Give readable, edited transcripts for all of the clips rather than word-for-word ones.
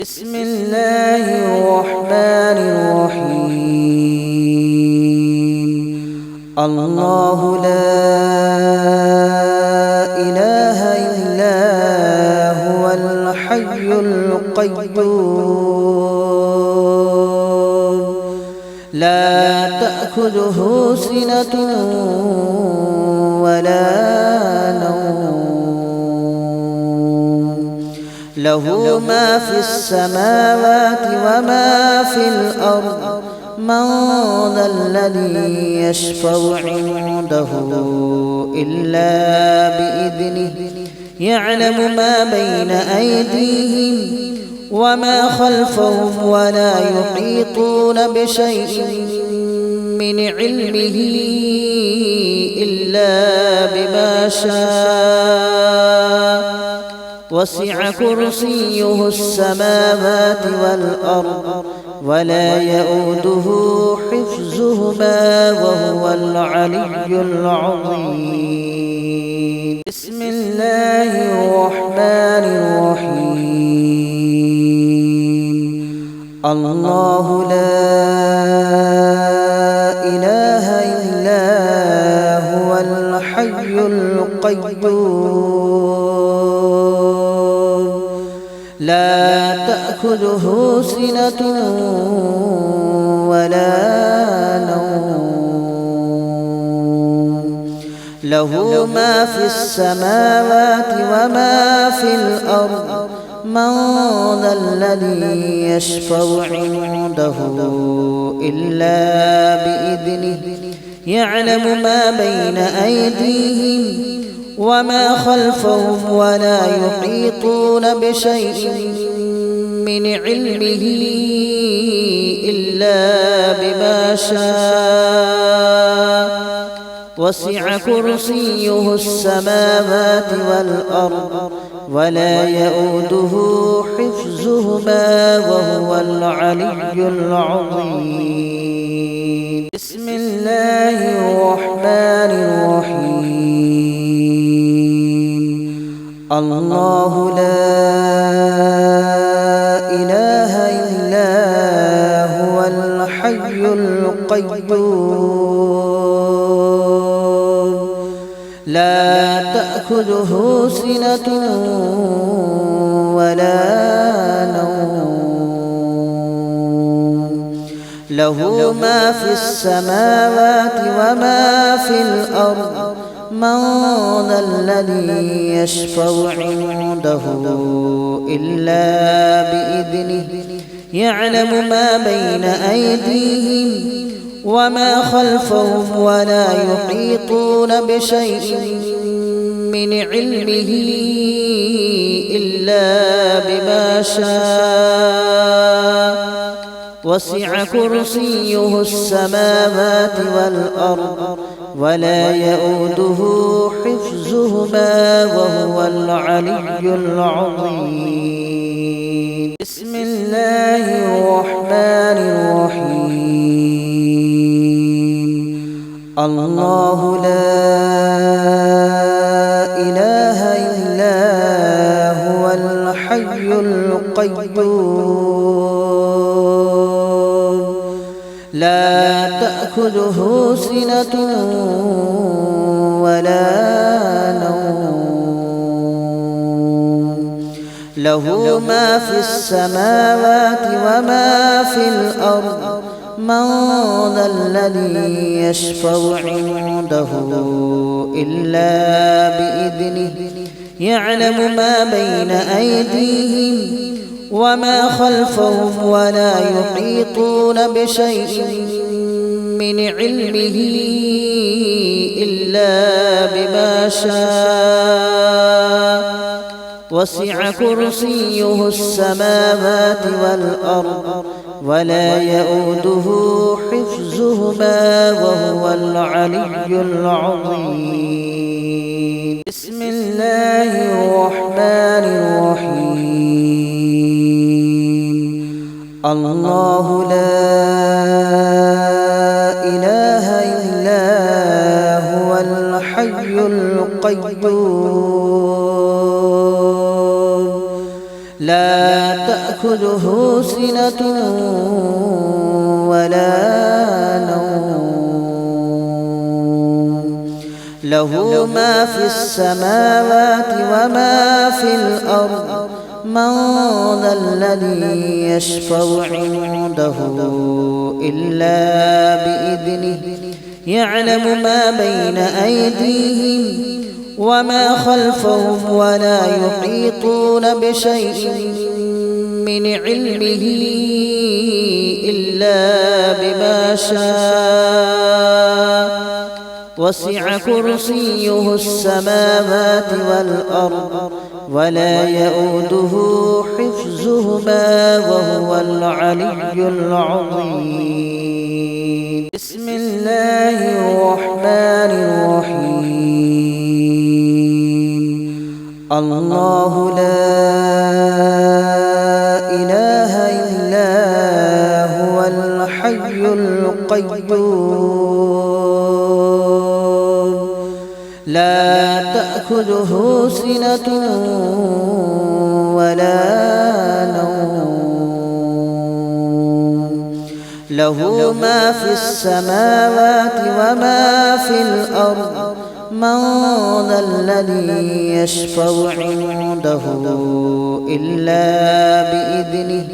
بسم الله الرحمن الرحيم. الله لا إله إلا هو الحي القيوم لا تأخذه سنة ولا نوم له ما في السماوات وما في الأرض من ذا الذي يشفع عنده إلا بإذنه يعلم ما بين أيديهم وما خلفهم ولا يحيطون بشيء من علمه إلا بما شاء وسع كرسيه السماوات والأرض ولا يؤوده حفظهما وهو العلي العظيم. بسم الله الرحمن الرحيم. الله لا إله إلا هو الحي القيوم لا تأخذه سنة ولا نوم له ما في السماوات وما في الأرض من ذا الذي يشفع عنده إلا بإذنه يعلم ما بين أيديهم وما خلفهم ولا يحيطون بشيء من علمه إلا بما شاء وسع كرسيه السماوات والأرض ولا يؤوده حفظهما وهو العلي العظيم. بسم الله الرحمن الرحيم. الله لا إله إلا هو الحي القيوم لا تأخذه سنة ولا نوم له ما في السماوات وما في الأرض من ذا الذي يشفع عنده إلا بإذنه يعلم ما بين أيديهم وما خلفهم ولا يحيطون بشيء من علمه إلا بما شاء وسع كرسيه السماوات والأرض ولا يؤوده حفظهما وهو العلي العظيم. بسم الله الرحمن الرحيم. الله لا إله إلا هو الحي القيوم لا تأخذه سنة ولا نوم له ما في السماوات وما في الأرض من ذا الذي يشفع عنده إلا بإذنه يعلم ما بين أيديهم وما خلفهم ولا يحيطون بشيء من علمه إلا بما شاء وسع كرسيه السماوات والأرض ولا يؤوده حفظهما وهو العلي العظيم. بسم الله الرحمن الرحيم. الله لا إله إلا هو الحي القيوم لا تأخذه سنة ولا نوم له ما في السماوات وما في الأرض من ذا الذي يشفع عنده إلا بإذنه يعلم ما بين أيديهم وما خلفهم ولا يحيطون بشيء من علمه إلا بما شاء وسع كرسيه السماوات والأرض ولا يؤوده حفظهما وهو العلي العظيم. بسم الله الرحمن الرحيم. الله لا إله إلا هو الحي القيوم لا تأخذه سنة ولا نوم له ما في السماوات وما في الأرض من ذا الذي يشفع عنده إلا بإذنه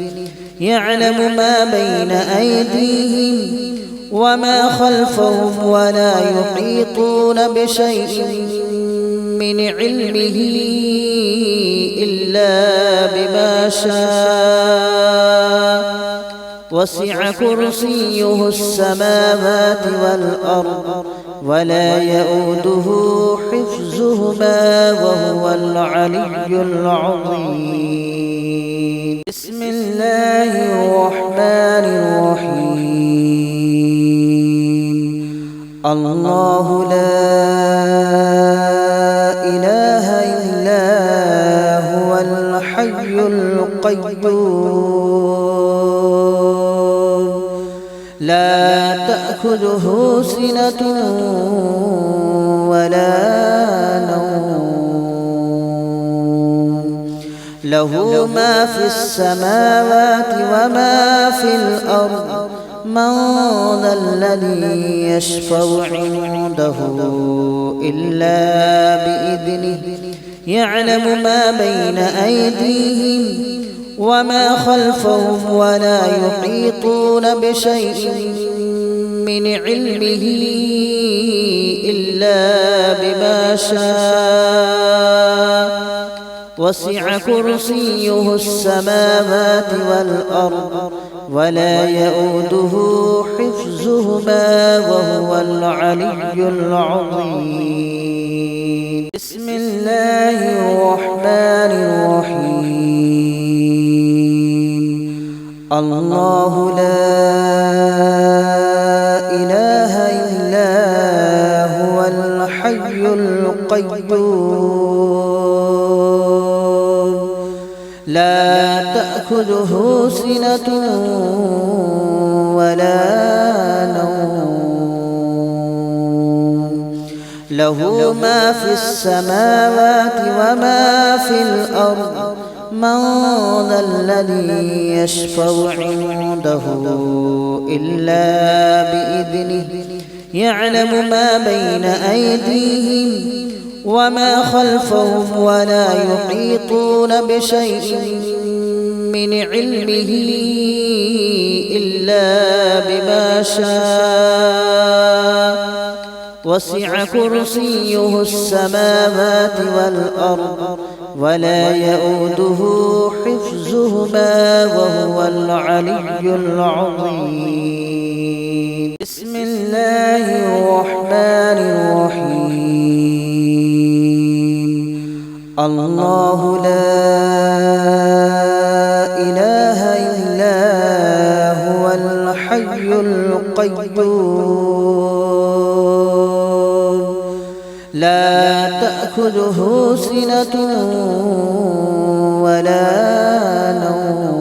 يعلم ما بين أيديهم وما خلفهم ولا يحيطون بشيء من علمه إلا بما شاء وسع كرسيه السماوات والأرض ولا يؤوده حفظهما وهو العلي العظيم. بسم الله الرحمن الرحيم. الله لا إله إلا هو الحي القيوم لا تأخذه سنة ولا نوم له ما في السماوات وما في الأرض من ذا الذي يشفع عنده إلا بإذنه يعلم ما بين أيديهم وما خلفهم ولا يحيطون بشيء من علمه إلا بما شاء وسع كرسيه السماوات والأرض ولا يؤوده حفظهما وهو العلي العظيم. بسم الله الرحمن الرحيم. الله لا إله إلا هو الحي القيوم لا تأخذه سنة ولا نوم له ما في السماوات وما في الأرض من ذا الذي يشفع عنده إلا بإذنه يعلم ما بين أيديهم وما خلفهم ولا يحيطون بشيء من علمه إلا بما شاء وسع كرسيه السماوات والأرض ولا يؤوده حفظهما وهو العلي العظيم. بسم الله الرحمن الرحيم. الله لا إله إلا هو الحي القيوم لا تأخذه سنة ولا نوم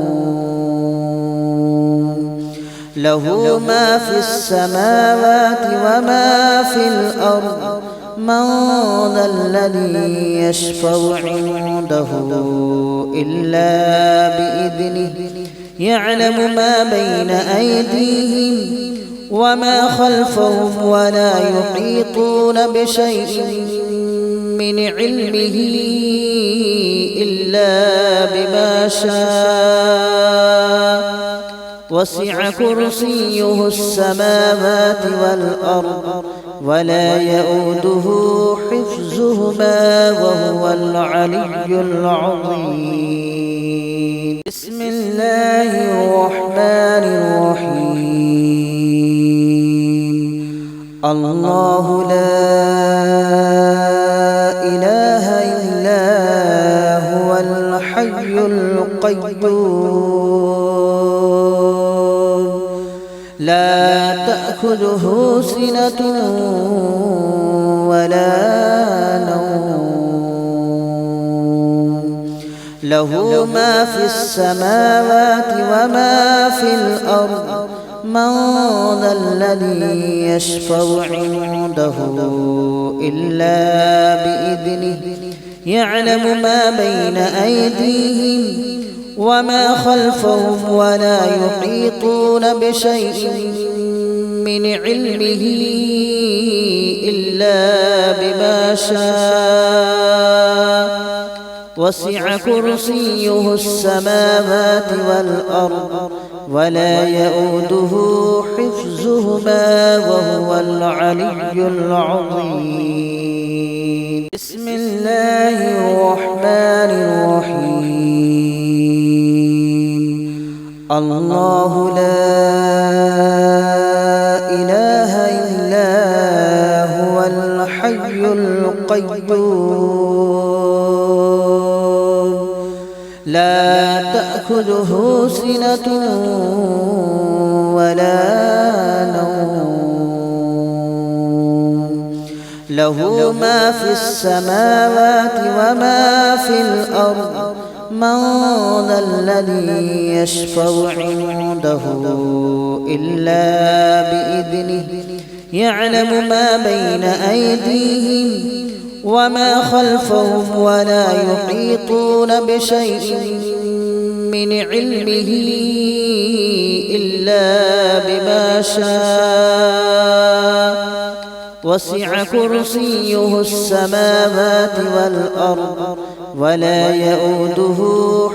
له ما في السماوات وما في الأرض من ذا الذي يشفع عنده إلا بإذنه يعلم ما بين أيديهم وما خلفهم ولا يحيطون بشيء من علمه إلا بما شاء وسع كرسيه السماوات والأرض ولا يؤوده حفظهما وهو العلي العظيم. بسم الله الرحمن الرحيم. الله لا إله إلا هو الحي القيوم لا تأخذه سنة ولا نوم له ما في السماوات وما في الأرض من ذا الذي يشفع عنده إلا بإذنه يعلم ما بين أيديهم وما خلفهم ولا يحيطون بشيء من علمه إلا بما شاء وسع كرسيه السماوات والأرض ولا يؤوده حفظهما وهو العلي العظيم. بسم الله الرحمن الرحيم. الله لا إله إلا هو الحي القيوم لا تأخذه سنة ولا نوم له ما في السماوات وما في الأرض من ذا الذي يشفع عنده إلا بإذنه يعلم ما بين أيديهم وما خلفهم ولا يحيطون بشيء من علمه إلا بما شاء وسع كرسيه السماوات والأرض ولا يؤوده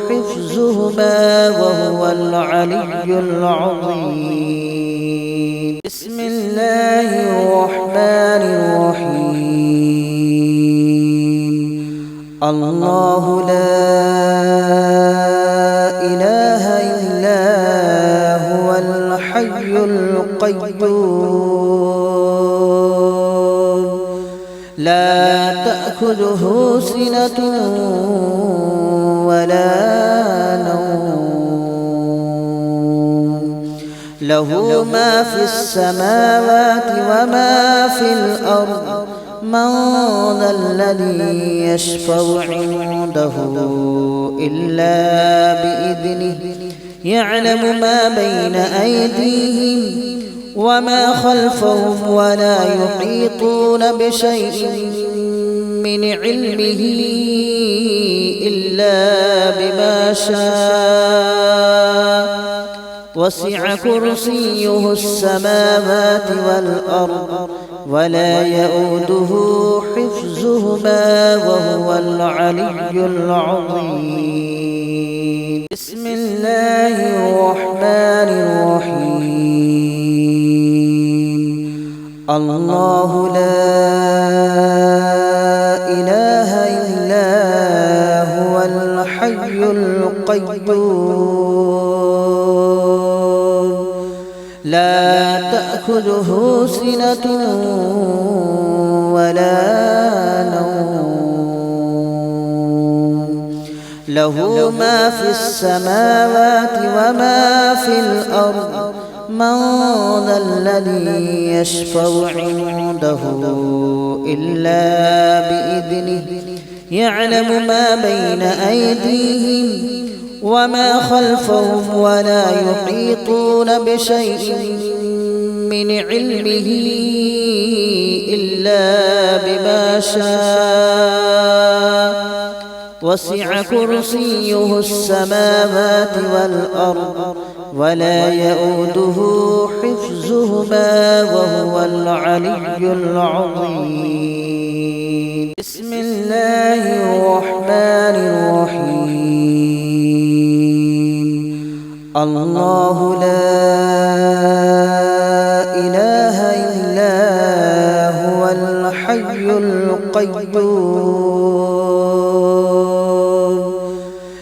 حفظهما وهو العلي العظيم. بسم الله الرحمن الرحيم. الله لا إله إلا هو الحي القيوم لا تأخذه سنة ولا نوم له ما في السماوات وما في الأرض من ذا الذي يشفع عنده إلا بإذنه يعلم ما بين أيديهم وما خلفهم ولا يحيطون بشيء من علمه إلا بما شاء وسع كرسيه السماوات والأرض ولا يؤوده حفظهما وهو العلي العظيم. بسم الله الرحمن الرحيم. الله لا إله إلا هو الحي القيوم لا تأخذه سنة ولا نوم له ما في السماوات وما في الأرض من ذا الذي يشفع عنده إلا بإذنه يعلم ما بين أيديهم وما خلفهم ولا يحيطون بشيء من علمه إلا إلا بما شاء وسع كرسيه السماوات والأرض ولا يؤوده حفظهما وهو العلي العظيم. بسم الله الرحمن الرحيم. الله لا إله إلا هو الحي القيوم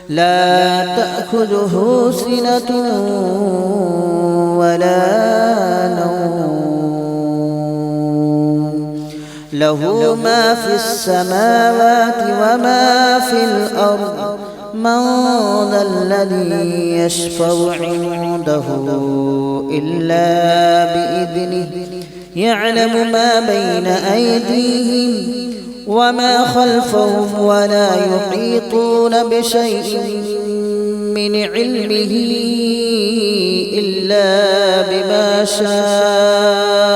لا تأخذه سنة ولا نوم له ما في السماوات وما في الأرض من ذا الذي يشفع عنده إلا بإذنه يعلم ما بين أيديهم وما خلفهم ولا يحيطون بشيء من علمه إلا بما شاء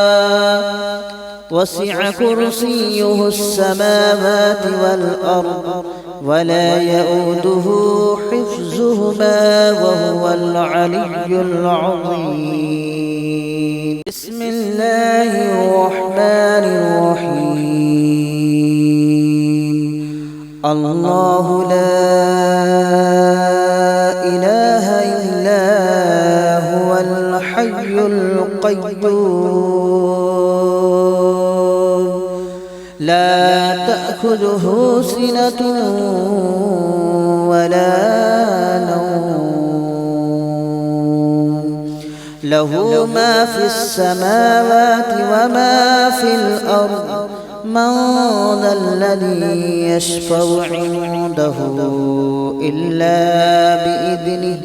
وسع كرسيه السماوات والأرض ولا يؤوده حفظهما وهو العلي العظيم. بسم الله الرحمن الرحيم. الله لا إله إلا هو الحي القيوم لا تأخذه سنة ولا نوم له ما في السماوات وما في الأرض من ذا الذي يشفع عنده إلا بإذنه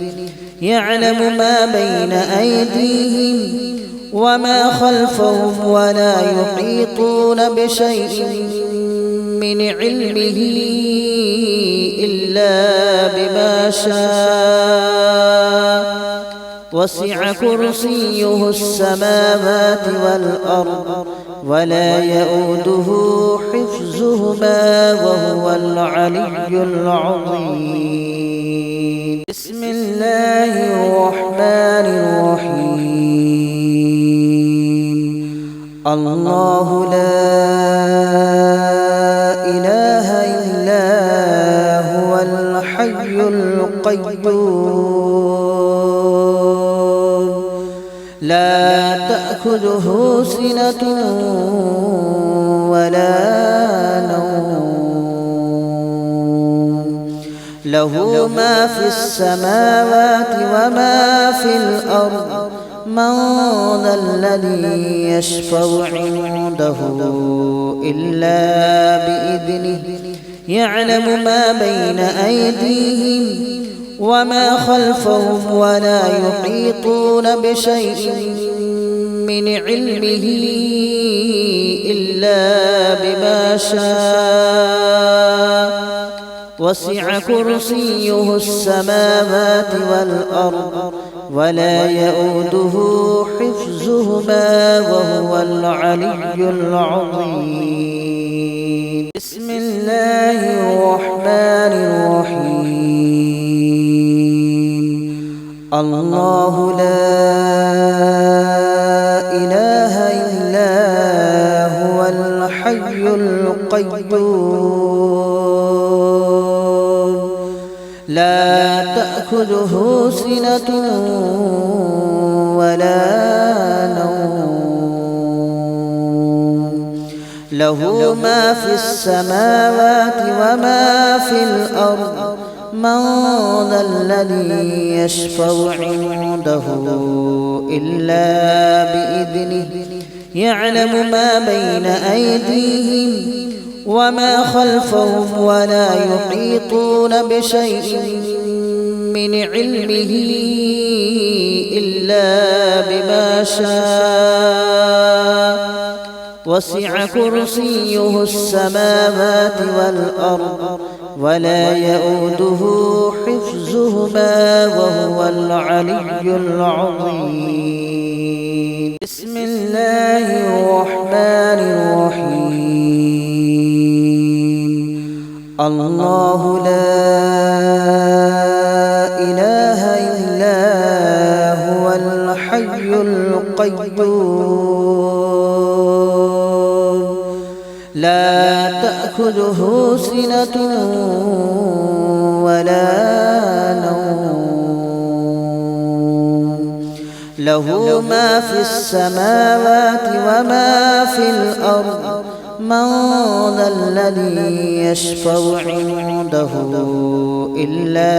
يعلم ما بين أيديهم وما خلفهم ولا يحيطون بشيء من علمه إلا بما شاء وسع كرسيه السماوات والأرض ولا يؤوده حفظهما وهو العلي العظيم. بسم الله الرحمن الرحيم. الله لا إله إلا هو الحي القيوم لا تأخذه سنة ولا نوم له ما في السماوات وما في الأرض من ذا الذي يشفع عنده إلا بإذنه يعلم ما بين أيديهم وما خلفهم ولا يحيطون بشيء من علمه إلا بما شاء وسع كرسيه السماوات والأرض ولا يؤوده حفظهما وهو العلي العظيم. بسم الله الرحمن الرحيم. الله لا إله إلا هو الحي القيوم لا تأخذه سنة ولا نوم له ما في السماوات وما في الأرض من ذا الذي يشفع عنده إلا بإذنه يعلم ما بين أيديهم وما خلفهم ولا يحيطون بشيء من علمه إلا بما شاء وسع كرسيه السماوات والأرض ولا يؤوده حفظهما حفظهما وهو العلي العظيم. بسم الله الرحمن الرحيم. الله لا إله إلا هو الحي القيوم لا تأخذه سنة ولا نوم له ما في السماوات وما في الأرض من ذا الذي يشفع عنده إلا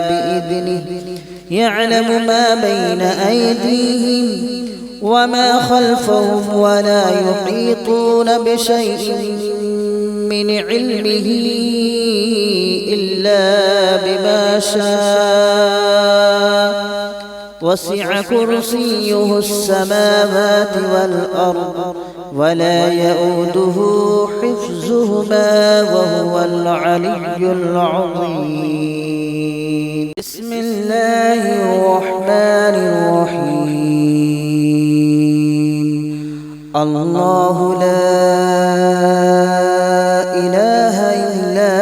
بإذنه يعلم ما بين أيديهم وما خلفهم ولا يحيطون بشيء من علمه إلا بما شاء وسع كرسيه السماوات والأرض ولا يؤوده حفظهما وهو العلي العظيم. بسم الله الرحمن الرحيم. الله لا إله إلا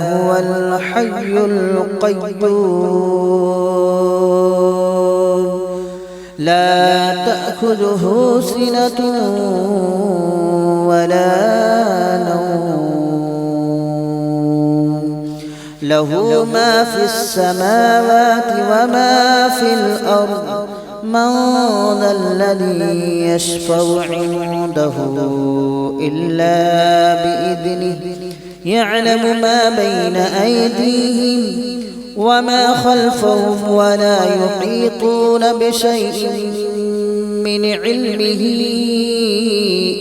هو الحي القيوم لا تأخذه سنة ولا نوم له ما في السماوات وما في الأرض من ذا الذي يشفع عنده إلا بإذنه يعلم ما بين أيديهم وما خلفهم ولا يحيطون بشيء من علمه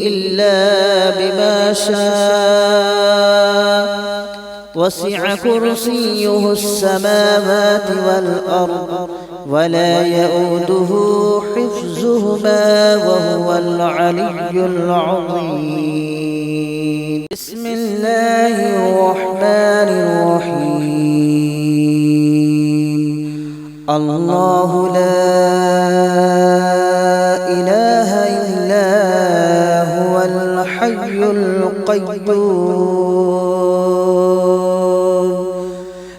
إلا بما شاء وسع كرسيه السماوات والأرض ولا يؤوده حفظهما وهو العلي العظيم. بسم الله الرحمن الرحيم. الله لا إله إلا هو الحي القيوم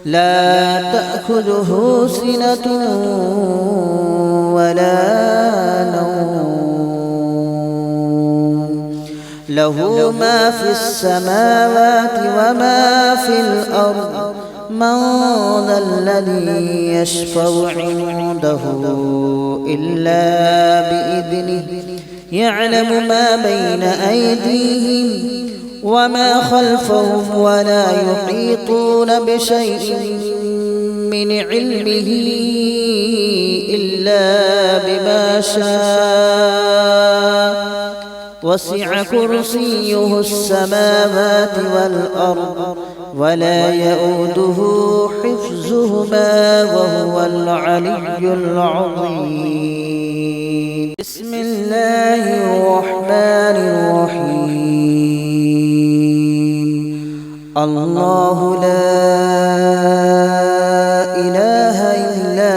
لا تأخذه سنة ولا نوم له ما في السماوات وما في الأرض من ذا الذي يشفع عنده إلا بإذنه يعلم ما بين أيديهم وما خلفهم ولا يحيطون بشيء من علمه إلا بما شاء وسع كرسيه السماوات والأرض ولا يؤوده حفظهما وهو العلي العظيم. بسم الله الرحمن الرحيم. الله لا إله إلا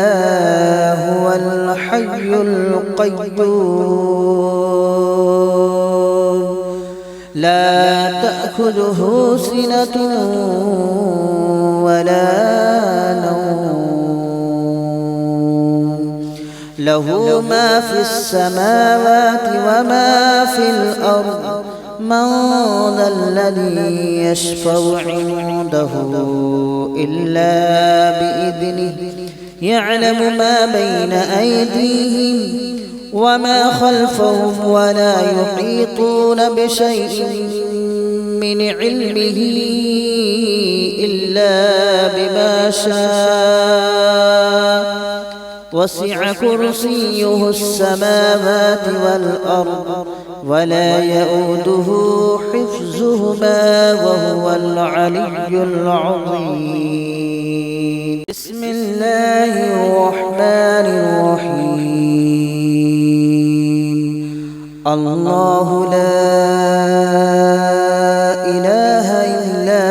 هو الحي القيوم لا تأخذه سنة ولا نوم له ما في السماوات وما في الأرض من ذا الذي يشفع عنده إلا بإذنه يعلم ما بين أيديهم وما خلفهم ولا يحيطون بشيء من علمه إلا بما شاء وسع كرسيه السماوات والأرض ولا يؤوده حفظهما وهو العلي العظيم. بسم الله الرحمن الرحيم. الله لا إله إلا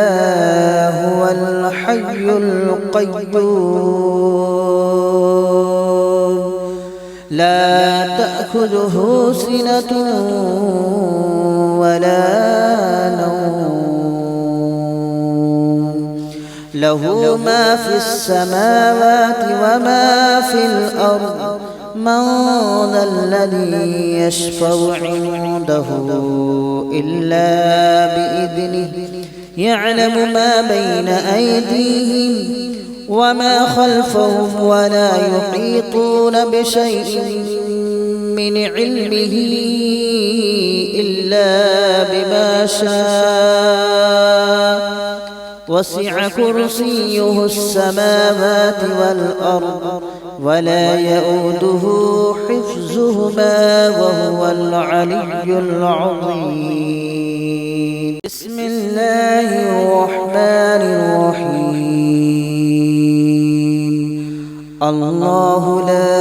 هو الحي القيوم القيوم لا تأخذه سنة ولا نوم له ما في السماوات وما في الأرض من ذا الذي يشفع عنده إلا بإذنه يعلم ما بين أيديهم وما خلفهم ولا يحيطون بشيء من علمه إلا بما شاء وسع كرسيه السماوات والأرض ولا يؤوده حفظهما وهو العلي العظيم بسم الله الرحمن الرحيم الله لا